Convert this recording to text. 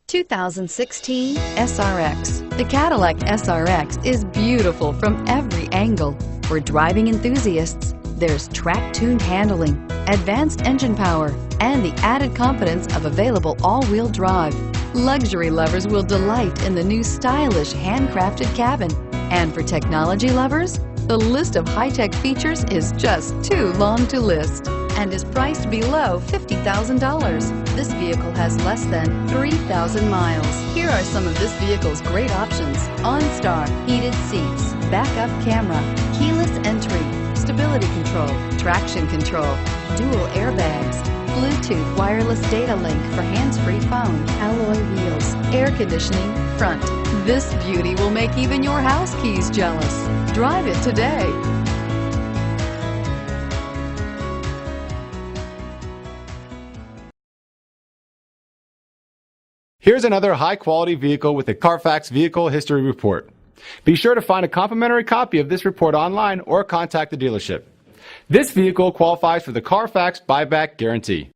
2016 SRX. The Cadillac SRX is beautiful from every angle. For driving enthusiasts, there's track-tuned handling, advanced engine power, and the added confidence of available all-wheel drive. Luxury lovers will delight in the new stylish handcrafted cabin. And for technology lovers, the list of high-tech features is just too long to list and is priced below $50,000. This vehicle has less than 3,000 miles. Here are some of this vehicle's great options: OnStar, heated seats, backup camera, keyless entry, stability control, traction control, dual airbags, Bluetooth wireless data link for hands-free phone, alloy wheels, air conditioning, front. This beauty will make even your house keys jealous. Drive it today. Here's another high-quality vehicle with a Carfax Vehicle History Report. Be sure to find a complimentary copy of this report online or contact the dealership. This vehicle qualifies for the Carfax Buyback Guarantee.